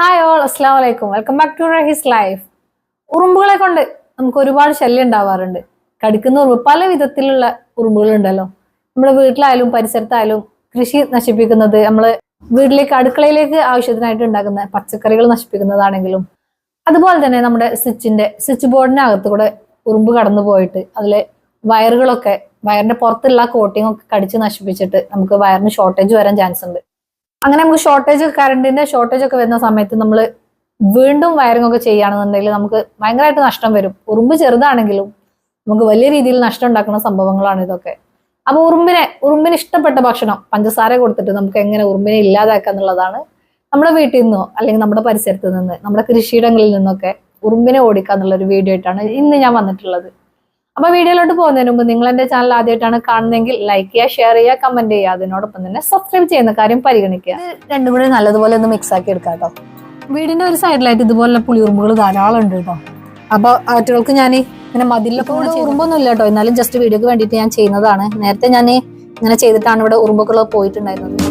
Hi all, അസ്സലാമു അലൈക്കും. Welcome back to Rahees life. ഉറുമ്പുകളെ കൊണ്ട് നമുക്ക് ഒരുപാട് ശല്യം ഉണ്ടാവാറുണ്ട്. കടിക്കുന്ന ഉറുമ്പ്, പല വിധത്തിലുള്ള ഉറുമ്പുകൾ ഉണ്ടല്ലോ. നമ്മുടെ വീട്ടിലായാലും പരിസരത്തായാലും കൃഷി നശിപ്പിക്കുന്നത്, നമ്മള് വീട്ടിലേക്ക് അടുക്കളയിലേക്ക് ആവശ്യത്തിനായിട്ട് ഉണ്ടാക്കുന്ന പച്ചക്കറികൾ നശിപ്പിക്കുന്നതാണെങ്കിലും, അതുപോലെ തന്നെ നമ്മുടെ സ്വിച്ച് ബോർഡിനകത്ത് കൂടെ ഉറുമ്പ് കടന്നു പോയിട്ട് അതിലെ വയറുകളൊക്കെ, വയറിന്റെ പുറത്തുള്ള കോട്ടിംഗ് ഒക്കെ കടിച്ച് നശിപ്പിച്ചിട്ട് നമുക്ക് വയറിന് ഷോർട്ടേജ് വരാൻ ചാൻസ് ഉണ്ട്. അങ്ങനെ നമുക്ക് കറണ്ടിന്റെ ഷോർട്ടേജ് ഒക്കെ വരുന്ന സമയത്ത് നമ്മൾ വീണ്ടും വയറിംഗ് ഒക്കെ ചെയ്യുകയാണെന്നുണ്ടെങ്കിൽ നമുക്ക് ഭയങ്കരമായിട്ട് നഷ്ടം വരും. ഉറുമ്പ് ചെറുതാണെങ്കിലും നമുക്ക് വലിയ രീതിയിൽ നഷ്ടം ഉണ്ടാക്കുന്ന സംഭവങ്ങളാണ് ഇതൊക്കെ. അപ്പൊ ഉറുമ്പിന് ഇഷ്ടപ്പെട്ട ഭക്ഷണം പഞ്ചസാര കൊടുത്തിട്ട് നമുക്ക് എങ്ങനെ ഉറുമ്പിനെ ഇല്ലാതാക്കുക എന്നുള്ളതാണ് നമ്മുടെ വീട്ടിൽ നിന്നോ അല്ലെങ്കിൽ നമ്മുടെ പരിസരത്ത് നിന്ന്, നമ്മുടെ കൃഷിയിടങ്ങളിൽ നിന്നൊക്കെ ഉറുമ്പിനെ ഓടിക്കുക എന്നുള്ള ഒരു വീഡിയോ ആയിട്ടാണ് ഇന്ന് ഞാൻ വന്നിട്ടുള്ളത്. അപ്പൊ വീഡിയോയിലോട്ട് പോകുന്നതിന് മുമ്പ് നിങ്ങൾ എന്റെ ചാനൽ ആദ്യമായിട്ടാണ് കാണുന്നതെങ്കിൽ ലൈക്ക് ചെയ്യുക, ഷെയർ ചെയ്യുക, കമന്റ് ചെയ്യുക. അതിനോടൊപ്പം തന്നെ സബ്സ്ക്രൈബ് ചെയ്യുന്ന കാര്യം പരിഗണിക്കുക. രണ്ടും കൂടി നല്ലതുപോലെ ഒന്ന് മിക്സ് ആക്കി എടുക്കാം കേട്ടോ. വീടിന്റെ ഒരു സൈഡിലായിട്ട് ഇതുപോലെ പുളിയുറുമ്പുകൾ ധാരാളം ഉണ്ട് കേട്ടോ. അപ്പൊ അവറ്റകൾക്ക് ഞാൻ ഇങ്ങനെ മതിലൊക്കെ ഉറുമ്പൊന്നും ഇല്ല കേട്ടോ, എന്നാലും ജസ്റ്റ് വീഡിയോക്ക് വേണ്ടിയിട്ട് ഞാൻ ചെയ്യുന്നതാണ്. നേരത്തെ ഞാൻ ഇങ്ങനെ ചെയ്തിട്ടാണ് ഇവിടെ ഉറുമ്പൊക്കെ പോയിട്ടുണ്ടായിരുന്നത്.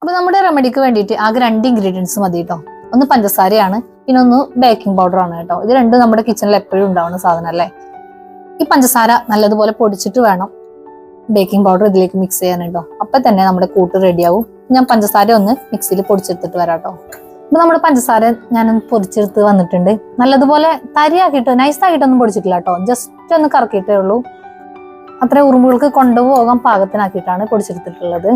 അപ്പൊ നമ്മുടെ റെമഡിക്ക് വേണ്ടിയിട്ട് ആകെ 2 ഇൻഗ്രീഡിയൻസ് മതി കേട്ടോ. ഒന്ന് പഞ്ചസാരയാണ്, പിന്നെ ഒന്ന് ബേക്കിംഗ് പൗഡർ ആണ് കേട്ടോ. ഇത് രണ്ടും നമ്മുടെ കിച്ചണിൽ എപ്പോഴും ഉണ്ടാവുന്ന സാധനം അല്ലേ. ഈ പഞ്ചസാര നല്ലതുപോലെ പൊടിച്ചിട്ട് വേണം ബേക്കിംഗ് പൗഡർ ഇതിലേക്ക് മിക്സ് ചെയ്യാൻ കേട്ടോ. അപ്പൊ തന്നെ നമ്മുടെ കൂട്ട് റെഡിയാവും. ഞാൻ പഞ്ചസാര ഒന്ന് മിക്സിയിൽ പൊടിച്ചെടുത്തിട്ട് വരാം കേട്ടോ. അപ്പൊ നമ്മുടെ പഞ്ചസാര ഞാനൊന്ന് പൊടിച്ചെടുത്ത് വന്നിട്ടുണ്ട്. നല്ലതുപോലെ തരിയാക്കിയിട്ട് നൈസാക്കിയിട്ടൊന്നും പൊടിച്ചിട്ടില്ല കേട്ടോ, ജസ്റ്റ് ഒന്ന് കറക്കിയിട്ടേ ഉള്ളൂ. അത്ര ഉറുമ്പുകൾക്ക് കൊണ്ടുപോകാൻ പാകത്തിനാക്കിയിട്ടാണ് പൊടിച്ചെടുത്തിട്ടുള്ളത്.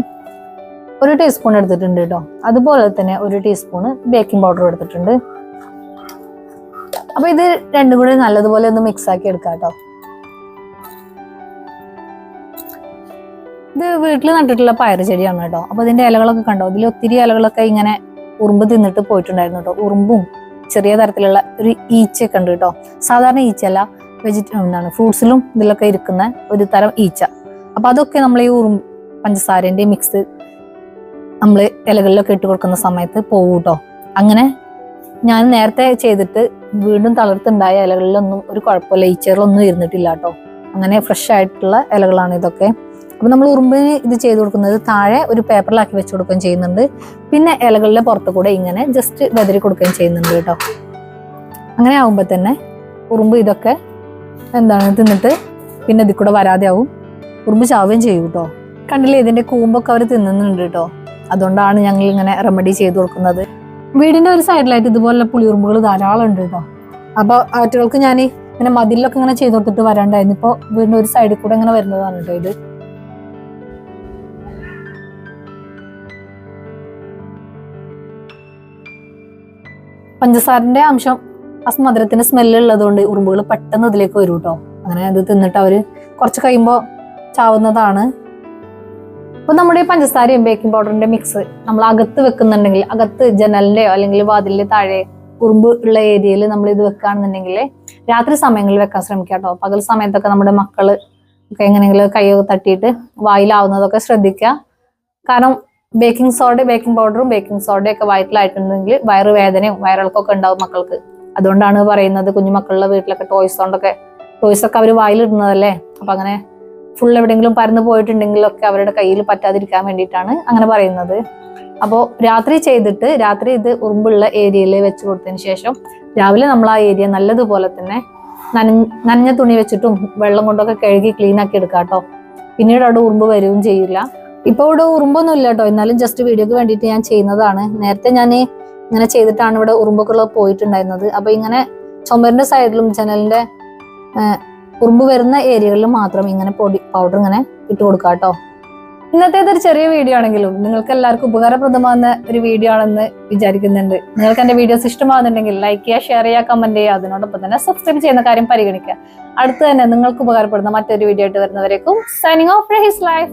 1 ടീസ്പൂൺ എടുത്തിട്ടുണ്ട് കേട്ടോ. അതുപോലെ തന്നെ 1 ടീസ്പൂൺ ബേക്കിംഗ് പൗഡർ എടുത്തിട്ടുണ്ട്. അപ്പൊ ഇത് രണ്ടും കൂടി നല്ലതുപോലെ ഒന്ന് മിക്സ് ആക്കി എടുക്കാം കേട്ടോ. ഇത് വീട്ടിൽ നട്ടിട്ടുള്ള പയറ് ചെടിയാണ് കേട്ടോ. അപ്പൊ ഇതിന്റെ ഇലകളൊക്കെ കണ്ടോ, ഇതിൽ ഒത്തിരി ഇലകളൊക്കെ ഇങ്ങനെ ഉറുമ്പ് തിന്നിട്ട് പോയിട്ടുണ്ടായിരുന്നു കേട്ടോ. ഉറുമ്പും ചെറിയ തരത്തിലുള്ള ഒരു ഈച്ചയൊക്കെ ഉണ്ട് കേട്ടോ. സാധാരണ ഈച്ചയല്ല, ഫ്രൂട്ട്സിലും ഇതിലൊക്കെ ഇരിക്കുന്ന ഒരു തരം ഈച്ച. അപ്പൊ അതൊക്കെ നമ്മൾ ഈ പഞ്ചസാരന്റെ മിക്സ് നമ്മൾ ഇലകളിലൊക്കെ ഇട്ട് കൊടുക്കുന്ന സമയത്ത് പോവും കേട്ടോ. അങ്ങനെ ഞാൻ നേരത്തെ ചെയ്തിട്ട് വീണ്ടും തളർത്തുണ്ടായ ഇലകളിലൊന്നും ഒരു കുഴപ്പമില്ല, ഈച്ചകളൊന്നും ഇരുന്നിട്ടില്ല കേട്ടോ. അങ്ങനെ ഫ്രഷ് ആയിട്ടുള്ള ഇലകളാണ് ഇതൊക്കെ. അപ്പൊ നമ്മൾ ഉറുമ്പിന് ഇത് ചെയ്ത് കൊടുക്കുന്നത് താഴെ ഒരു പേപ്പറിലാക്കി വെച്ച് കൊടുക്കുകയും ചെയ്യുന്നുണ്ട്. പിന്നെ ഇലകളിലെ പുറത്ത് കൂടെ ഇങ്ങനെ ജസ്റ്റ് വെതറി കൊടുക്കുകയും ചെയ്യുന്നുണ്ട് കേട്ടോ. അങ്ങനെ ആവുമ്പോ തന്നെ ഉറുമ്പ് ഇതൊക്കെ തിന്നിട്ട് പിന്നെ ഇതിൽ കൂടെ വരാതെ ആവും, ഉറുമ്പ് ചാവുകയും ചെയ്യും കേട്ടോ. കണ്ടില്ലേ, ഇതിന്റെ കൂമ്പൊക്കെ അവർ തിന്നുന്നുണ്ട് കേട്ടോ. അതുകൊണ്ടാണ് ഞങ്ങൾ ഇങ്ങനെ റെമഡി ചെയ്ത് കൊടുക്കുന്നത്. വീടിന്റെ ഒരു സൈഡിലായിട്ട് ഇതുപോലുള്ള പുളിയുറുമ്പുകൾ ധാരാളം ഉണ്ട് കേട്ടോ. അപ്പൊ അവറ്റകൾക്ക് ഞാൻ ഇങ്ങനെ മതിലൊക്കെ ഇങ്ങനെ ചെയ്ത് കൊടുത്തിട്ട് വരാണ്ടായിരുന്നു. ഇപ്പൊ വീടിന്റെ ഒരു സൈഡിൽ കൂടെ ഇങ്ങനെ വരുന്നതാണ് കേട്ടോ ഇത്. പഞ്ചസാരന്റെ അംശം മധുരത്തിന്റെ സ്മെല്ല് ഉള്ളതുകൊണ്ട് ഉറുമ്പുകൾ പെട്ടെന്ന് ഇതിലേക്ക് വരും കേട്ടോ. അങ്ങനെ അത് തിന്നിട്ട് അവര് കുറച്ച് കഴിയുമ്പോൾ ചാവുന്നതാണ്. അപ്പൊ നമ്മുടെ ഈ പഞ്ചസാരയും ബേക്കിംഗ് പൗഡറിന്റെ മിക്സ് നമ്മൾ അകത്ത് വെക്കുന്നുണ്ടെങ്കിൽ, അകത്ത് ജനലിന്റെയോ അല്ലെങ്കിൽ വാതിലിന്റെ താഴെ ഉറുമ്പ് ഉള്ള ഏരിയയിൽ നമ്മൾ ഇത് വെക്കുകയാണെന്നുണ്ടെങ്കിൽ രാത്രി സമയങ്ങളിൽ വെക്കാൻ ശ്രമിക്കാം കേട്ടോ. പകൽ സമയത്തൊക്കെ നമ്മുടെ മക്കള് ഒക്കെ എങ്ങനെയെങ്കിലും കൈയൊക്കെ തട്ടിയിട്ട് വായിലാവുന്നതൊക്കെ ശ്രദ്ധിക്കുക. കാരണം ബേക്കിംഗ് പൗഡറും ബേക്കിംഗ് സോഡയും ഒക്കെ വയറ്റിലായിട്ടുണ്ടെങ്കിൽ വയറുവേദനയും വയറിളക്കൊക്കെ ഉണ്ടാവും മക്കൾക്ക്. അതുകൊണ്ടാണ് പറയുന്നത് കുഞ്ഞു മക്കളുടെ വീട്ടിലൊക്കെ ടോയ്സൊക്കെ അവർ വായിലിടുന്നതല്ലേ. അപ്പൊ അങ്ങനെ ഫുൾ എവിടെയെങ്കിലും പരന്നു പോയിട്ടുണ്ടെങ്കിലൊക്കെ അവരുടെ കയ്യിൽ പറ്റാതിരിക്കാൻ വേണ്ടിയിട്ടാണ് അങ്ങനെ പറയുന്നത്. അപ്പോൾ രാത്രി ചെയ്തിട്ട് രാത്രി ഇത് ഉറുമ്പുള്ള ഏരിയയിൽ വെച്ച് കൊടുത്തതിന് ശേഷം രാവിലെ നമ്മൾ ആ ഏരിയ നല്ലതുപോലെ തന്നെ നനഞ്ഞ തുണി വെച്ചിട്ടും വെള്ളം കൊണ്ടൊക്കെ കഴുകി ക്ലീൻ ആക്കി എടുക്കാം കേട്ടോ. പിന്നീട് അവിടെ ഉറുമ്പ് വരികയും ചെയ്യില്ല. ഇപ്പൊ ഇവിടെ ഉറുമ്പൊന്നും ഇല്ല കേട്ടോ, എന്നാലും ജസ്റ്റ് വീഡിയോക്ക് വേണ്ടിയിട്ട് ഞാൻ ചെയ്യുന്നതാണ്. നേരത്തെ ഞാൻ ഇങ്ങനെ ചെയ്തിട്ടാണ് ഇവിടെ ഉറുമ്പൊക്കെ പോയിട്ടുണ്ടായിരുന്നത്. അപ്പൊ ഇങ്ങനെ ചുമരിന്റെ സൈഡിലും ജനലിന്റെ ഉറുമ്പ് വരുന്ന ഏരിയകളിൽ മാത്രം ഇങ്ങനെ പൗഡർ ഇങ്ങനെ ഇട്ട് കൊടുക്കുക കേട്ടോ. ഇന്നത്തേതൊരു ചെറിയ വീഡിയോ ആണെങ്കിലും നിങ്ങൾക്ക് എല്ലാവർക്കും ഉപകാരപ്രദമാകുന്ന ഒരു വീഡിയോ ആണെന്ന് വിചാരിക്കുന്നുണ്ട്. നിങ്ങൾക്ക് എന്റെ വീഡിയോസ് ഇഷ്ടമാകുന്നുണ്ടെങ്കിൽ ലൈക്ക് ചെയ്യുക, ഷെയർ ചെയ്യുക, കമന്റ് ചെയ്യുക. അതിനോടൊപ്പം തന്നെ സബ്സ്ക്രൈബ് ചെയ്യുന്ന കാര്യം പരിഗണിക്കുക. അടുത്ത് തന്നെ നിങ്ങൾക്ക് ഉപകാരപ്പെടുന്ന മറ്റൊരു വീഡിയോ ആയിട്ട് വരുന്നവരേക്കും സൈനിങ് ഓഫ് റഹീസ് ലൈഫ്.